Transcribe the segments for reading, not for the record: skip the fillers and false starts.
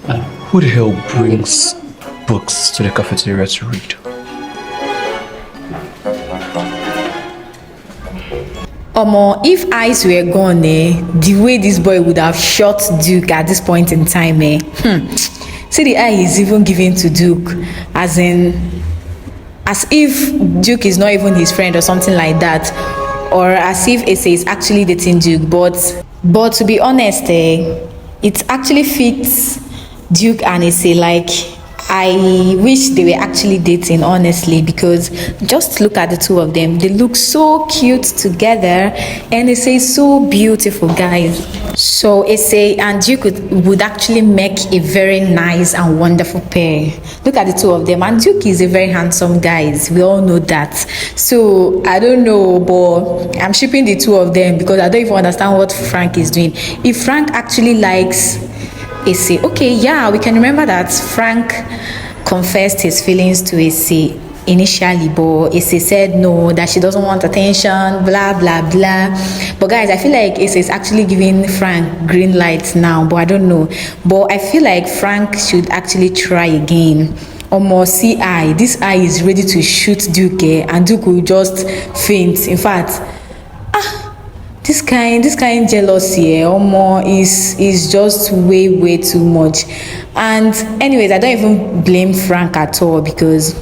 And who the hell brings books to the cafeteria to read? If eyes were gone, the way this boy would have shot Duke at this point in time, See the eye he's even giving to Duke, as if Duke is not even his friend or something like that, or as if Ese is actually dating Duke. But to be honest, it actually fits Duke and Ese. Like, I wish they were actually dating, honestly, because just look at the two of them. They look so cute together, and Ese is so beautiful, guys. So Ese and Duke would actually make a very nice and wonderful pair. Look at the two of them, and Duke is a very handsome guy. We all know that. So I don't know, but I'm shipping the two of them because I don't even understand what Frank is doing. If Frank actually likes Ese, okay, yeah, we can remember that Frank confessed his feelings to Ese initially, but Ese said no, that she doesn't want attention, blah blah blah. But guys, I feel like Ese is actually giving Frank green lights now, but I don't know. But I feel like Frank should actually try again. See, this eye is ready to shoot Duke, and Duke will just faint. In fact, this kind jealousy is just way too much. And anyways, I don't even blame Frank at all, because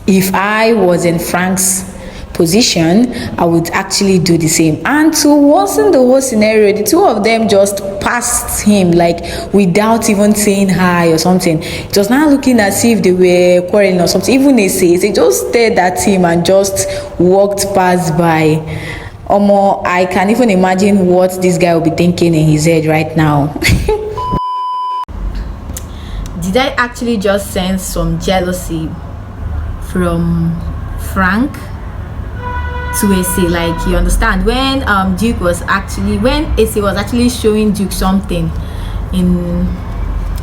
if I was in Frank's position, I would actually do the same. And to worsen the whole scenario, the two of them just passed him, like, without even saying hi or something. It was now looking as if they were quarreling or something. Even they just stared at him and just walked past by. I can even imagine what this guy will be thinking in his head right now. Did I actually just sense some jealousy from Frank to Ese? Like, you understand, when Ese was actually showing Duke something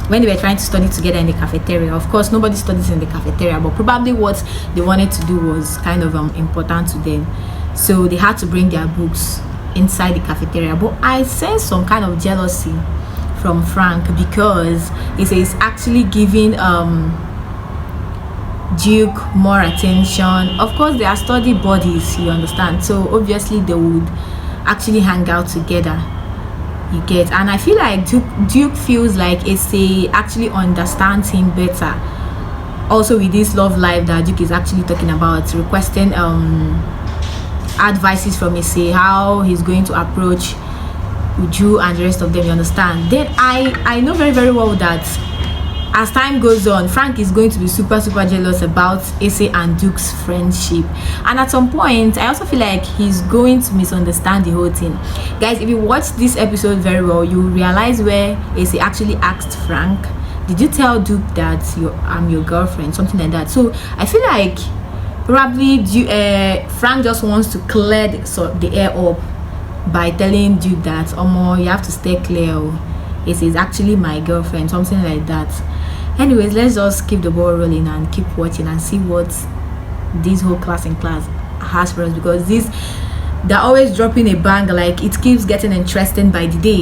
when they were trying to study together in the cafeteria. Of course, nobody studies in the cafeteria, but probably what they wanted to do was kind of important to them. So they had to bring their books inside the cafeteria. But I sense some kind of jealousy from Frank, because he is actually giving Duke more attention. Of course, they are study buddies, you understand. So obviously they would actually hang out together. You get? And I feel like Duke feels like Ese actually understands him better. Also, with this love life that Duke is actually talking about, requesting advices from Ese, how he's going to approach Uju and the rest of them, you understand. Then I know very well that as time goes on, Frank is going to be super jealous about Ese and Duke's friendship, and at some point I also feel like he's going to misunderstand the whole thing. Guys, if you watch this episode very well, you will realize where Ese actually asked Frank, did you tell Duke that I'm your girlfriend, something like that. So I feel like probably Frank just wants to clear the air up by telling Duke that you have to stay clear, Ese is actually my girlfriend, something like that. Anyways, let's just keep the ball rolling and keep watching and see what this whole class has for us, because they're always dropping a bang. Like, it keeps getting interesting by the day.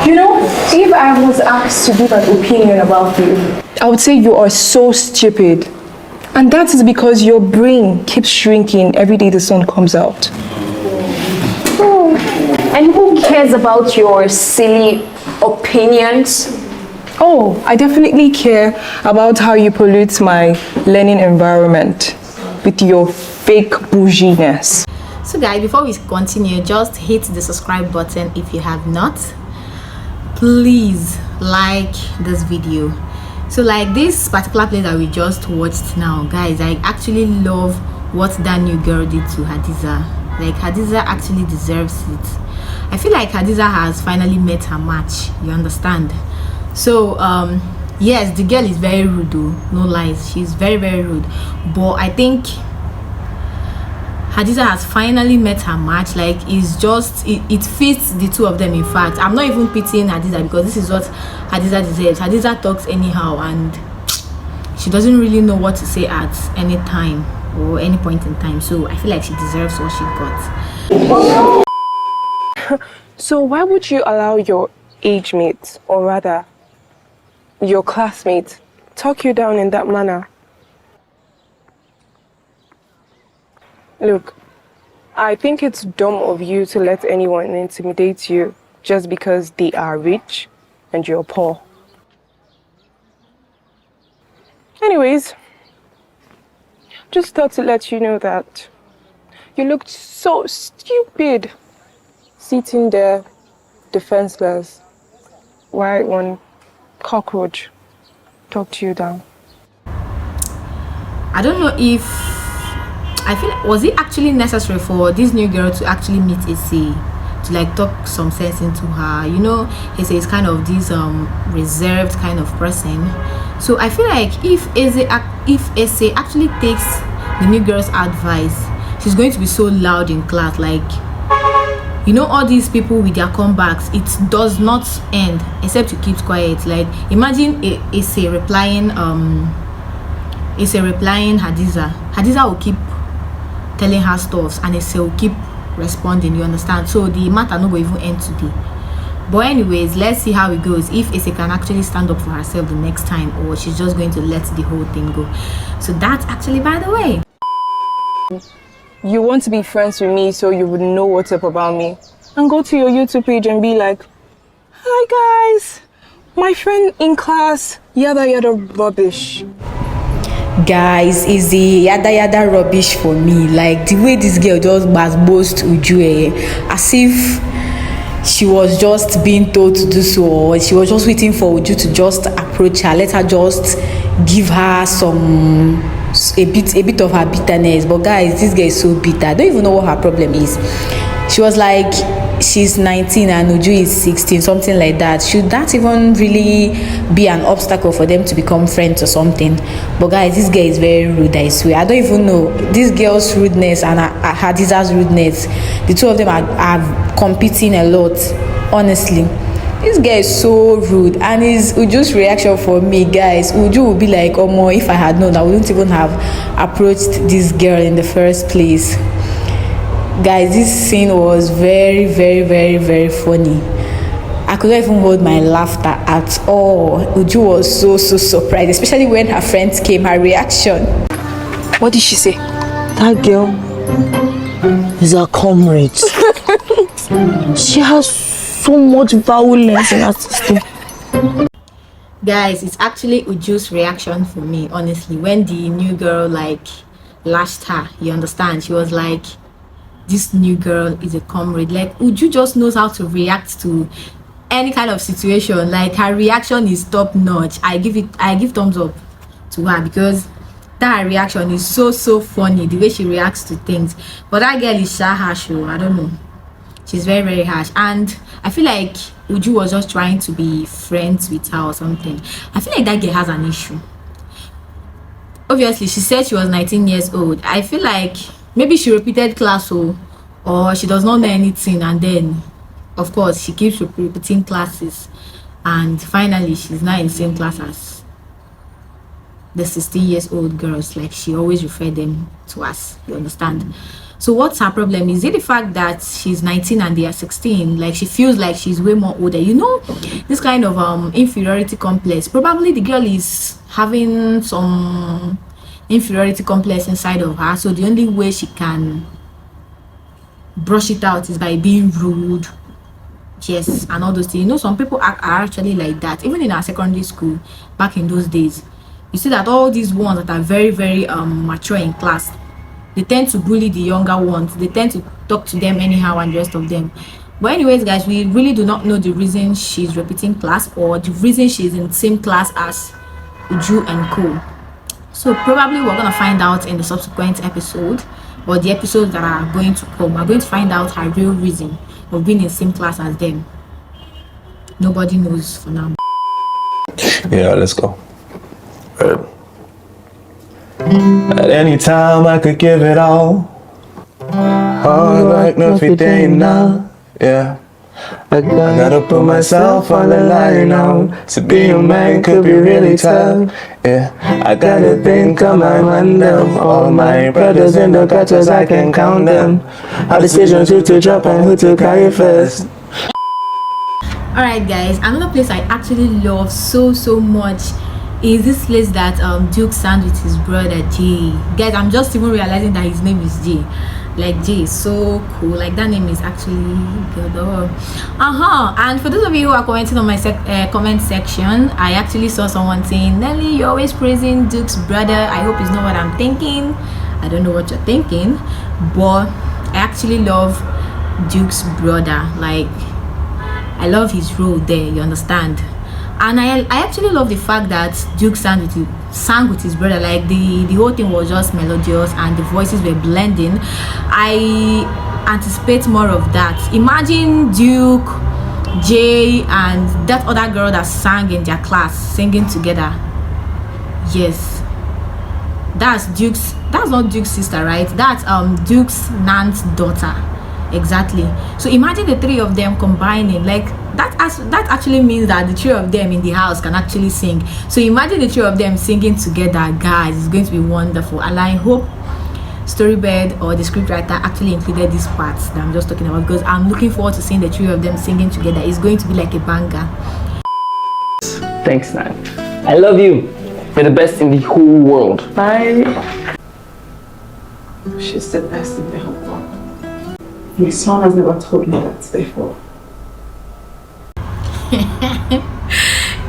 You know, if I was asked to give an opinion about you, I would say you are so stupid. And that is because your brain keeps shrinking every day the sun comes out. Oh, and who cares about your silly opinions? Oh, I definitely care about how you pollute my learning environment with your fake bouginess. So guys, before we continue, just hit the subscribe button if you have not. Please like this video. So like this particular play that we just watched now, guys, I actually love what that new girl did to Hadiza. Like, Hadiza actually deserves it. I feel like Hadiza has finally met her match, you understand. So yes, the girl is very rude though, no lies, she's very rude, but I think Hadiza has finally met her match. Like, it fits the two of them. In fact, I'm not even pitying Hadiza, because this is what Hadiza deserves. Hadiza talks anyhow, and she doesn't really know what to say at any time or any point in time. So I feel like she deserves what she got. So why would you allow your age mates, or rather your classmate talk you down in that manner? Look, I think it's dumb of you to let anyone intimidate you just because they are rich and you're poor. Anyways, just thought to let you know that you looked so stupid sitting there defenseless while one cockroach talked you down. I don't know if I feel was it actually necessary for this new girl to actually meet Issei to like talk some sense into her. You know, Issei is kind of this reserved kind of person. So I feel like if Issei actually takes the new girl's advice, she's going to be so loud in class. Like, you know, all these people with their comebacks, it does not end except you keep quiet. Like, imagine Issei replying Hadiza. Hadiza will keep telling her stuff and Issei will keep responding, you understand? So the matter no go even end today. But anyways, let's see how it goes, if Issei can actually stand up for herself the next time, or she's just going to let the whole thing go. So that's actually, by the way, you want to be friends with me so you would know what's up about me, and go to your YouTube page and be like, hi guys, my friend in class, yada yada rubbish. guys, is the yada yada rubbish for me. Like the way this girl just boast Uju, as if she was just being told to do so, or she was just waiting for Uju to just approach her, let her just give her a bit of her bitterness. But guys, this girl is so bitter. I don't even know what her problem is. She was like, she's 19 and Uju is 16, something like that. Should that even really be an obstacle for them to become friends or something? But guys, this girl is very rude, I swear. I don't even know, this girl's rudeness and Hadiza's rudeness, the two of them are competing a lot, honestly. This guy is so rude, and his Uju's reaction for me, guys, Uju would be like, oh more, if I had known, I wouldn't even have approached this girl in the first place. Guys, this scene was very, very, very, very funny. I couldn't even hold my laughter at all. Uju was so surprised, especially when her friends came. Her reaction. What did she say? That girl is a comrade. She has so much violence in her system. Guys, it's actually Uju's reaction for me, honestly. When the new girl like lashed her, you understand? She was like, this new girl is a comrade. Like, Uju just knows how to react to any kind of situation. Like, her reaction is top notch. I give thumbs up to her, because that reaction is so funny, the way she reacts to things. But that girl is harsh. I don't know, she's very, very harsh, and I feel like Uju was just trying to be friends with her or something. I feel like that girl has an issue. Obviously, she said she was 19 years old. I feel like maybe she repeated class, or she does not know anything, and then of course she keeps repeating classes, and finally she's now in the same class as the 16 years old girls, like she always referred them to us, you understand? So what's her problem? Is it the fact that she's 19 and they are 16? Like, she feels like she's way more older, you know, this kind of inferiority complex. Probably the girl is having some inferiority complex inside of her, so the only way she can brush it out is by being rude, yes, and all those things. You know, some people are actually like that. Even in our secondary school back in those days, you see that all these ones that are very, very mature in class, they tend to bully the younger ones. They tend to talk to them anyhow and the rest of them. But anyways, guys, we really do not know the reason she's repeating class, or the reason she's in the same class as Uju and co. So probably we're gonna find out in the subsequent episode, or the episodes that are going to come. We're going to find out her real reason of being in the same class as them. Nobody knows for now. Yeah, let's go. At any time I could give it all. Hard like nothing now. Yeah. I gotta put myself on the line now. To be a man could be really tough. Yeah. I gotta think on my mind them. All my brothers in the gutters, I can count them. Our decisions who to drop and who to carry first. Alright guys, another place I actually love so much is this place that Duke sang with his brother Jay. Guys, I'm just even realizing that his name is Jay. Like Jay is so cool. Like that name is actually good. And for those of you who are commenting on my comment section, I actually saw someone saying, Nelly, you're always praising Duke's brother. I hope it's not what I'm thinking. I don't know what you're thinking, but I actually love Duke's brother. Like, I love his role there, you understand? And I actually love the fact that Duke sang with his brother. Like the whole thing was just melodious and the voices were blending. I anticipate more of that. Imagine Duke, Jay, and that other girl that sang in their class singing together. Yes, that's not Duke's sister, right? That's Duke's Nan's daughter. Exactly. So imagine the three of them combining. Like that actually means that the three of them in the house can actually sing. So imagine the three of them singing together, guys. It's going to be wonderful. And I hope Storybird or the scriptwriter actually included these parts that I'm just talking about, because I'm looking forward to seeing the three of them singing together. It's going to be like a banger. Thanks, Nan. I love you. You're the best in the whole world. Bye. She's the best in the whole world. My son has never told me that before.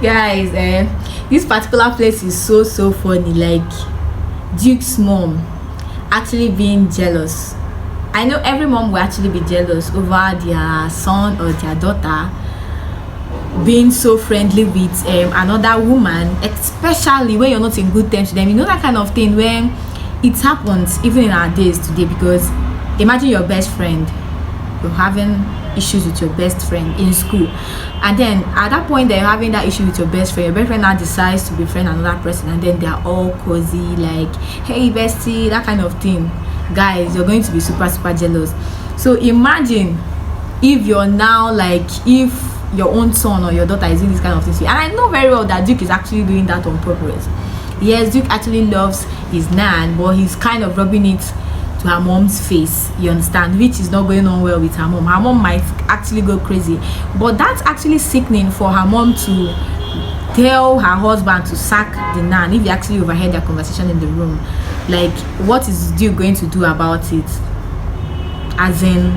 Guys, this particular place is so funny. Like Duke's mom actually being jealous. I know every mom will actually be jealous over their son or their daughter being so friendly with another woman, especially when you're not in good terms with them. You know, that kind of thing when it happens even in our days today. Because imagine your best friend, you're having issues with your best friend in school, and then at that point that you're having that issue with your best friend now decides to befriend another person, and then they're all cozy, like, hey bestie, that kind of thing. Guys, you're going to be super jealous. So imagine if you're now, like, if your own son or your daughter is doing this kind of thing. And I know very well that Duke is actually doing that on purpose. Yes, Duke actually loves his Nan, but he's kind of rubbing it to her mom's face, you understand, which is not going on well with her mom. Her mom might actually go crazy, but that's actually sickening for her mom to tell her husband to sack the Nan if he actually overheard their conversation in the room. Like, what is Duke going to do about it? As in,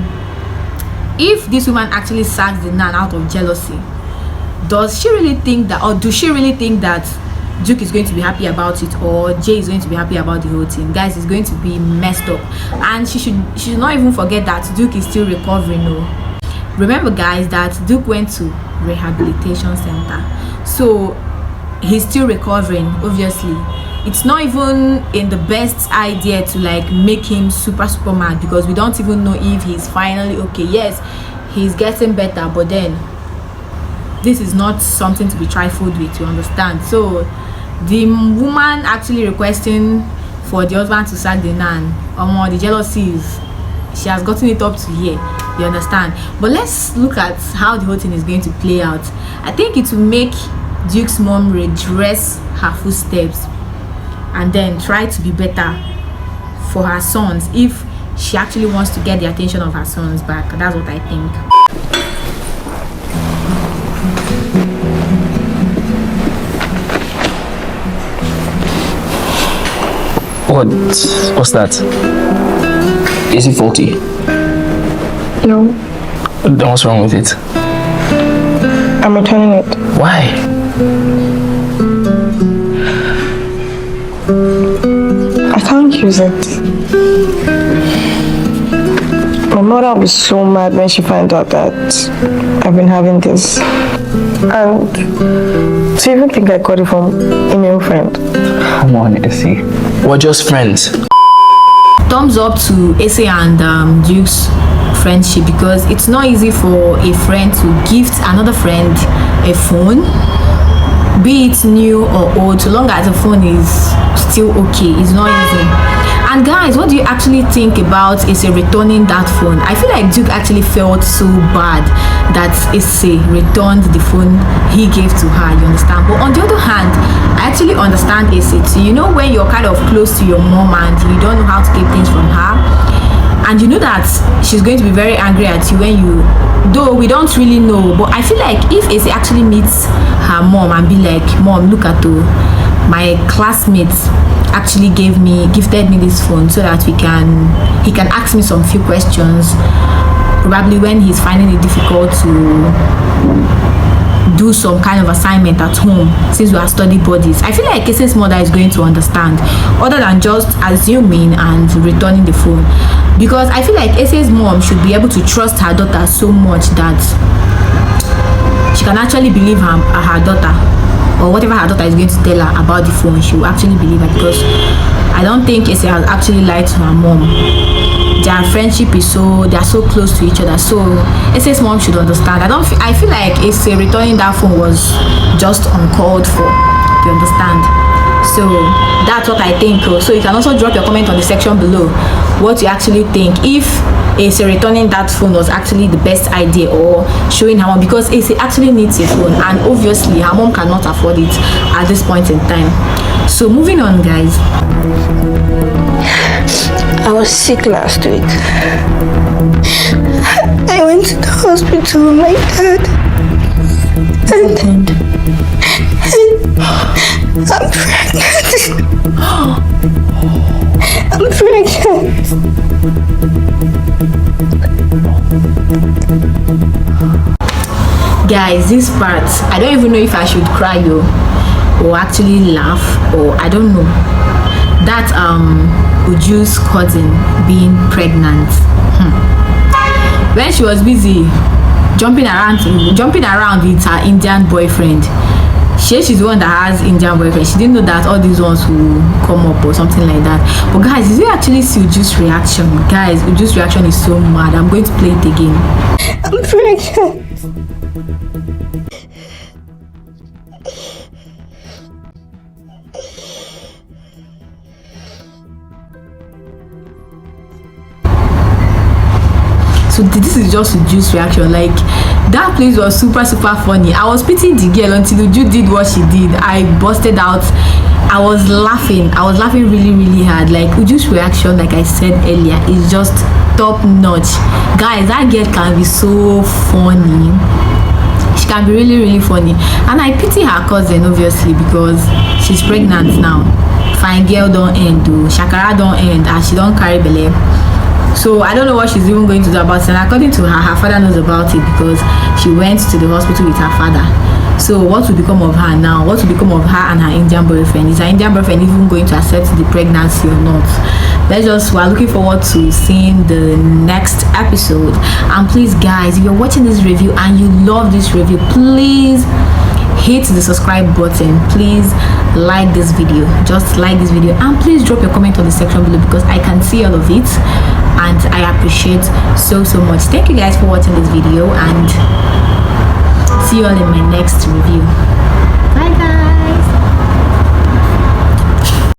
if this woman actually sacks the Nan out of jealousy, does she really think that, or do she really think that Duke is going to be happy about it, or Jay is going to be happy about the whole thing? Guys, it's going to be messed up. And she should not even forget that Duke is still recovering. No, remember guys that Duke went to rehabilitation center, so he's still recovering. Obviously, it's not even in the best idea to like make him super mad, because we don't even know if he's finally okay. Yes, he's getting better, but then this is not something to be trifled with, you understand? So the woman actually requesting for the husband to sack the Nan, the jealousy is, she has gotten it up to here, you understand? But let's look at how the whole thing is going to play out. I think it will make Duke's mom redress her footsteps and then try to be better for her sons if she actually wants to get the attention of her sons back. That's what I think. What's that? Is it faulty? No, Then what's wrong with it? I'm returning it. Why? I can't use it. My mother will be so mad when she finds out that I've been having this. And to even think I got it from a male friend. Come on, Essie. We're just friends. Thumbs up to Ese and Duke's friendship, because it's not easy for a friend to gift another friend a phone, be it new or old, so long as the phone is still okay. It's not easy. And guys, what do you actually think about Ese returning that phone? I feel like Duke actually felt so bad that Ese returned the phone he gave to her, you understand? But on the other hand, I actually understand Ese too. You know, when you're kind of close to your mom and you don't know how to keep things from her, and you know that she's going to be very angry at you when you, though we don't really know, but I feel like if Ese actually meets her mom and be like, mom, look at my classmates actually gifted me this phone so that he can ask me some few questions, probably when he's finding it difficult to do some kind of assignment at home, since we are study buddies. I feel like Ese's mother is going to understand, other than just assuming and returning the phone, because I feel like Ese's mom should be able to trust her daughter so much that she can actually believe her daughter, or whatever her daughter is going to tell her about the phone, she will actually believe her, because I don't think Ese has actually lied to her mom. Their friendship is they are so close to each other, so Ese's mom should understand. I feel like Ese returning that phone was just uncalled for, you understand? So that's what I think. So you can also drop your comment on the section below what you actually think, if Ese returning that phone was actually the best idea, or showing her mom, because Ese actually needs a phone and obviously her mom cannot afford it at this point in time. So moving on, guys. I was sick last week. I went to the hospital with my dad. And I'm pregnant. I'm pregnant. Guys, this part, I don't even know if I should cry or actually laugh, or I don't know. That Uju's cousin being pregnant, when she was busy jumping around with her Indian boyfriend. She's the one that has Indian boyfriend. She didn't know that all these ones will come up or something like that. But guys, did you actually see Uju's reaction? Guys, Uju's reaction is so mad. I'm going to play it again. I'm pregnant. So this is just Uju's reaction. Like, that place was super funny. I was pitying the girl until Uju did what she did. I busted out. I was laughing really hard. Like, Uju's reaction, like I said earlier, is just top notch. Guys, that girl can be so funny. She can be really funny, and I pity her cousin obviously, because she's pregnant now. Fine girl don't end, shakara don't end, and she don't carry belle. So I don't know what she's even going to do about it. And according to her father knows about it, because she went to the hospital with her father. So what will become of her now? What will become of her and her Indian boyfriend? Is her Indian boyfriend even going to accept the pregnancy or not? We're looking forward to seeing the next episode. And please guys, if you're watching this review and you love this review, please hit the subscribe button. Please like this video, just like this video, and please drop your comment on the section below, because I can see all of it and I appreciate so much. Thank you guys for watching this video, and see you all in my next review.